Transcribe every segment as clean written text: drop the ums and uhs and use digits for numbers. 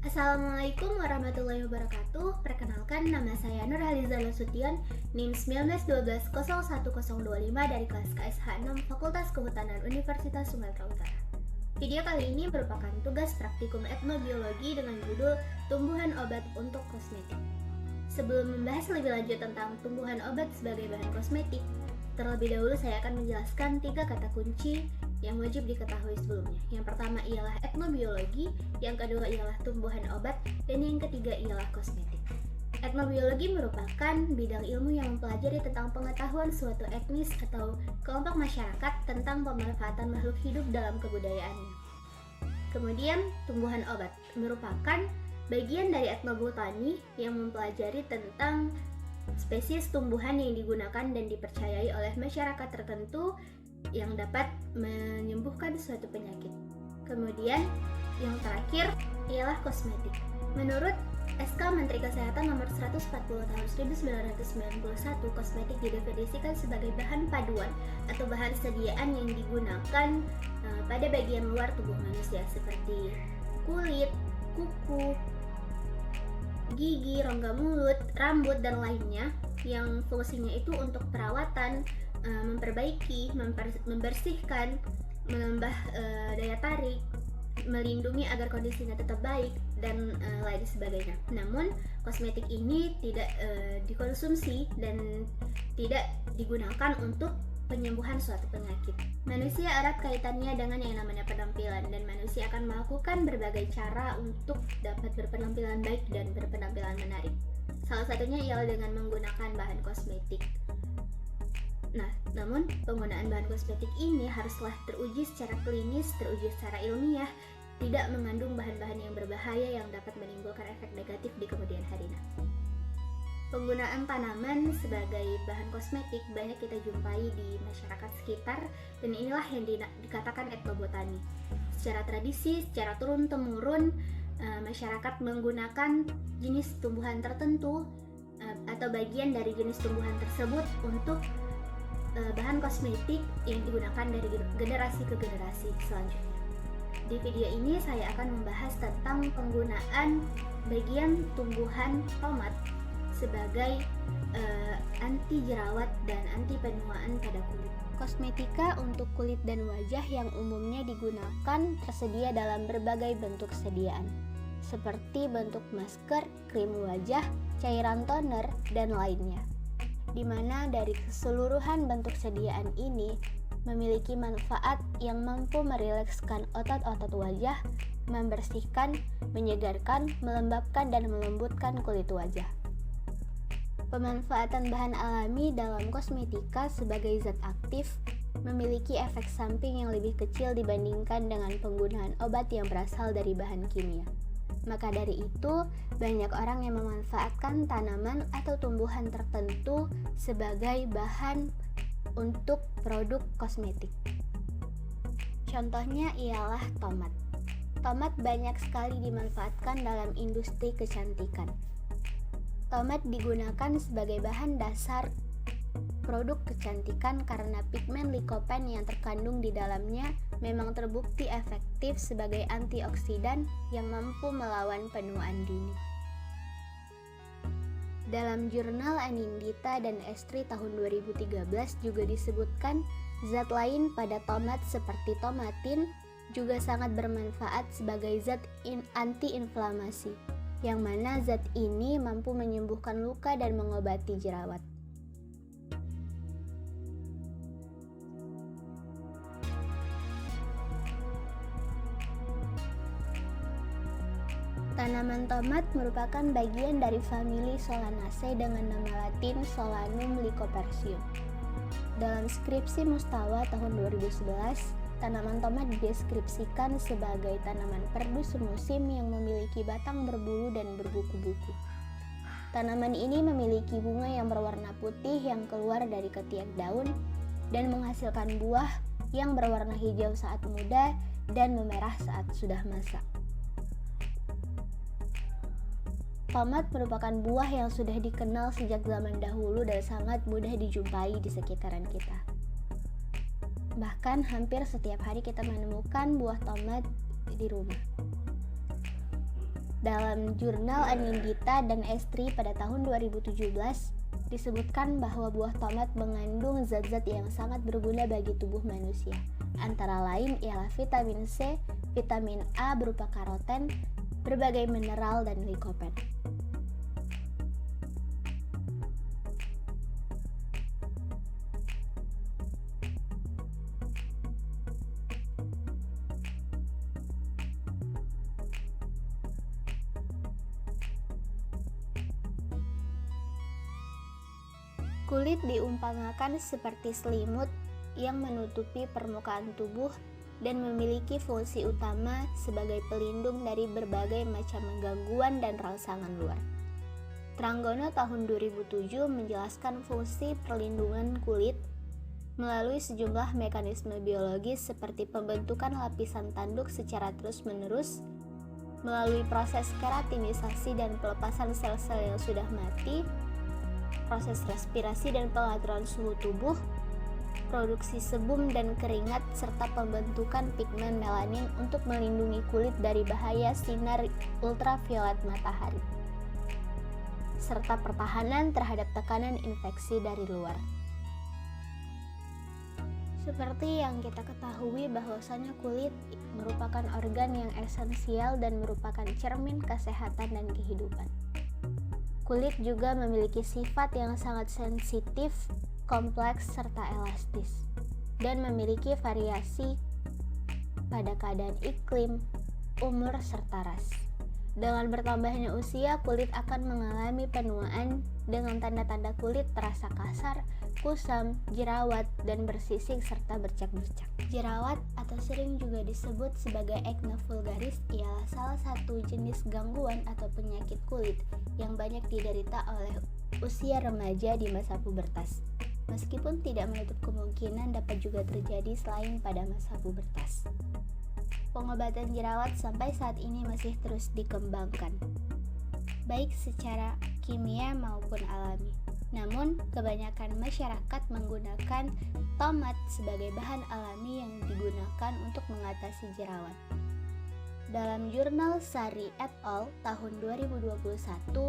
Assalamualaikum warahmatullahi wabarakatuh. Perkenalkan, nama saya Nurhaliza Nasution, NIM 1912011025 dari kelas KSH 6 Fakultas Kehutanan Universitas Sumatera Utara. Video kali ini merupakan tugas praktikum etnobiologi dengan judul Tumbuhan Obat untuk Kosmetik. Sebelum membahas lebih lanjut tentang tumbuhan obat sebagai bahan kosmetik, terlebih dahulu saya akan menjelaskan 3 kata kunci yang wajib diketahui sebelumnya. Yang pertama ialah etnobiologi, yang kedua ialah tumbuhan obat, dan yang ketiga ialah kosmetik. Etnobiologi merupakan bidang ilmu yang mempelajari tentang pengetahuan suatu etnis atau kelompok masyarakat tentang pemanfaatan makhluk hidup dalam kebudayaannya. Kemudian, tumbuhan obat merupakan bagian dari etnobotani yang mempelajari tentang spesies tumbuhan yang digunakan dan dipercayai oleh masyarakat tertentu yang dapat menyembuhkan suatu penyakit. Kemudian, yang terakhir ialah kosmetik. Menurut SK Menteri Kesehatan Nomor 140 Tahun 1991, kosmetik didefinisikan sebagai bahan paduan atau bahan sediaan yang digunakan pada bagian luar tubuh manusia seperti kulit, kuku, gigi, rongga mulut, rambut, dan lainnya yang fungsinya itu untuk perawatan, memperbaiki, membersihkan, menambah daya tarik, melindungi agar kondisinya tetap baik, dan lain sebagainya. Namun, kosmetik ini tidak dikonsumsi dan tidak digunakan untuk penyembuhan suatu penyakit. Manusia erat kaitannya dengan yang namanya penampilan, dan manusia akan melakukan berbagai cara untuk dapat berpenampilan baik dan berpenampilan menarik. Salah satunya ialah dengan menggunakan bahan kosmetik. Nah, namun penggunaan bahan kosmetik ini haruslah teruji secara klinis, teruji secara ilmiah, tidak mengandung bahan-bahan yang berbahaya yang dapat menimbulkan efek negatif di kemudian hari. Penggunaan tanaman sebagai bahan kosmetik banyak kita jumpai di masyarakat sekitar, dan inilah yang dikatakan etnobotani. Secara tradisi, secara turun-temurun, masyarakat menggunakan jenis tumbuhan tertentu atau bagian dari jenis tumbuhan tersebut untuk bahan kosmetik yang digunakan dari generasi ke generasi selanjutnya. Di video ini saya akan membahas tentang penggunaan bagian tumbuhan tomat sebagai anti jerawat dan anti penuaan pada kulit. Kosmetika untuk kulit dan wajah yang umumnya digunakan tersedia dalam berbagai bentuk sediaan, seperti bentuk masker, krim wajah, cairan toner, dan lainnya, di mana dari keseluruhan bentuk sediaan ini memiliki manfaat yang mampu merilekskan otot-otot wajah, membersihkan, menyegarkan, melembabkan, dan melembutkan kulit wajah. Pemanfaatan bahan alami dalam kosmetika sebagai zat aktif memiliki efek samping yang lebih kecil dibandingkan dengan penggunaan obat yang berasal dari bahan kimia. Maka dari itu, banyak orang yang memanfaatkan tanaman atau tumbuhan tertentu sebagai bahan untuk produk kosmetik. Contohnya ialah tomat. Tomat banyak sekali dimanfaatkan dalam industri kecantikan. Tomat digunakan sebagai bahan dasar produk kecantikan karena pigmen likopen yang terkandung di dalamnya memang terbukti efektif sebagai antioksidan yang mampu melawan penuaan dini. Dalam jurnal Anindita dan Estri tahun 2013 juga disebutkan zat lain pada tomat seperti tomatin juga sangat bermanfaat sebagai zat antiinflamasi, yang mana zat ini mampu menyembuhkan luka dan mengobati jerawat. Tanaman tomat merupakan bagian dari famili Solanaceae dengan nama latin Solanum lycopersicum. Dalam skripsi Mustawa tahun 2011, tanaman tomat dideskripsikan sebagai tanaman perdu semusim yang memiliki batang berbulu dan berbuku-buku. Tanaman ini memiliki bunga yang berwarna putih yang keluar dari ketiak daun dan menghasilkan buah yang berwarna hijau saat muda dan memerah saat sudah masak. Tomat merupakan buah yang sudah dikenal sejak zaman dahulu dan sangat mudah dijumpai di sekitaran kita. Bahkan hampir setiap hari kita menemukan buah tomat di rumah. Dalam jurnal Anindita dan Estri pada tahun 2017, disebutkan bahwa buah tomat mengandung zat-zat yang sangat berguna bagi tubuh manusia. Antara lain ialah vitamin C, vitamin A berupa karoten, berbagai mineral, dan likopen. Kulit diumpamakan seperti selimut yang menutupi permukaan tubuh dan memiliki fungsi utama sebagai pelindung dari berbagai macam gangguan dan rangsangan luar. Tranggono tahun 2007 menjelaskan fungsi perlindungan kulit melalui sejumlah mekanisme biologis seperti pembentukan lapisan tanduk secara terus-menerus, melalui proses keratinisasi dan pelepasan sel-sel yang sudah mati, proses respirasi dan pengaturan suhu tubuh, produksi sebum dan keringat, serta pembentukan pigmen melanin untuk melindungi kulit dari bahaya sinar ultraviolet matahari, serta pertahanan terhadap tekanan infeksi dari luar. Seperti yang kita ketahui bahwasanya kulit merupakan organ yang esensial dan merupakan cermin kesehatan dan kehidupan. Kulit juga memiliki sifat yang sangat sensitif, kompleks, serta elastis, dan memiliki variasi pada keadaan iklim, umur, serta ras. Dengan bertambahnya usia, kulit akan mengalami penuaan dengan tanda-tanda kulit terasa kasar, kusam, jerawat, dan bersisik serta bercak-bercak. Jerawat atau sering juga disebut sebagai acne vulgaris ialah salah satu jenis gangguan atau penyakit kulit yang banyak diderita oleh usia remaja di masa pubertas. Meskipun tidak menutup kemungkinan dapat juga terjadi selain pada masa pubertas. Pengobatan jerawat sampai saat ini masih terus dikembangkan, baik secara kimia maupun alami. Namun, kebanyakan masyarakat menggunakan tomat sebagai bahan alami yang digunakan untuk mengatasi jerawat. Dalam jurnal Sari et al. Tahun 2021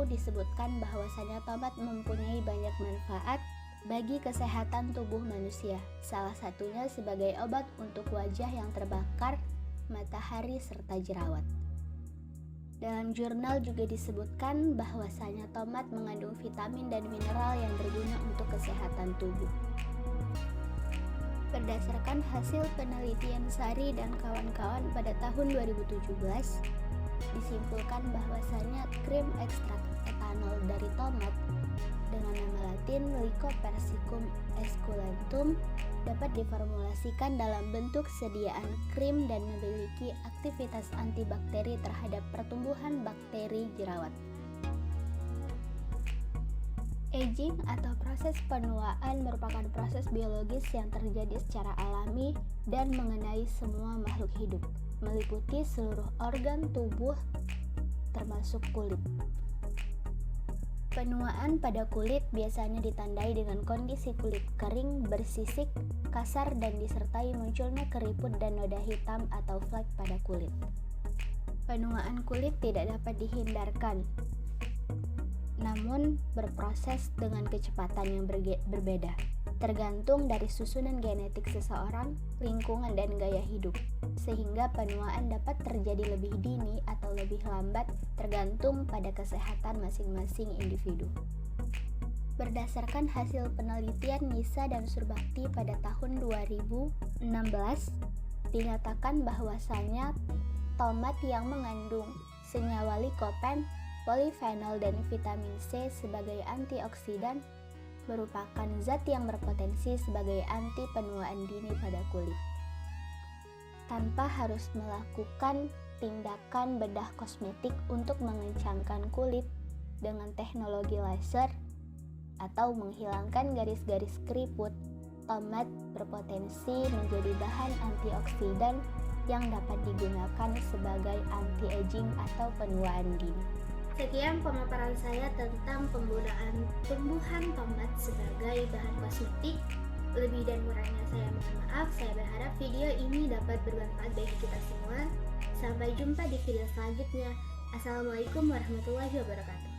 disebutkan bahwasanya tomat mempunyai banyak manfaat bagi kesehatan tubuh manusia, salah satunya sebagai obat untuk wajah yang terbakar matahari serta jerawat. Dalam jurnal juga disebutkan bahwasanya tomat mengandung vitamin dan mineral yang berguna untuk kesehatan tubuh. Berdasarkan hasil penelitian Sari dan kawan-kawan pada tahun 2017, disimpulkan bahwasanya krim ekstrak etanol dari tomat dengan nama latin Lycopersicum esculentum dapat diformulasikan dalam bentuk sediaan krim dan memiliki aktivitas antibakteri terhadap pertumbuhan bakteri jerawat. Aging atau proses penuaan merupakan proses biologis yang terjadi secara alami dan mengenai semua makhluk hidup, meliputi seluruh organ tubuh termasuk kulit. Penuaan pada kulit biasanya ditandai dengan kondisi kulit kering, bersisik, kasar, dan disertai munculnya keriput dan noda hitam atau flek pada kulit. Penuaan kulit tidak dapat dihindarkan, namun berproses dengan kecepatan yang berbeda, tergantung dari susunan genetik seseorang, lingkungan, dan gaya hidup, sehingga penuaan dapat terjadi lebih dini atau lebih lambat tergantung pada kesehatan masing-masing individu. Berdasarkan hasil penelitian Nisa dan Surbakti pada tahun 2016, dinyatakan bahwasanya tomat yang mengandung senyawa likopen, polifenol, dan vitamin C sebagai antioksidan merupakan zat yang berpotensi sebagai anti penuaan dini pada kulit. Tanpa harus melakukan tindakan bedah kosmetik untuk mengencangkan kulit dengan teknologi laser atau menghilangkan garis-garis keriput, tomat berpotensi menjadi bahan antioksidan yang dapat digunakan sebagai anti-aging atau penuaan dini. Sekian pemaparan saya tentang penggunaan tumbuhan tomat sebagai bahan kosmetik. Lebih dan kurangnya saya mohon maaf. Saya berharap video ini dapat bermanfaat bagi kita semua. Sampai jumpa di video selanjutnya. Assalamualaikum warahmatullahi wabarakatuh.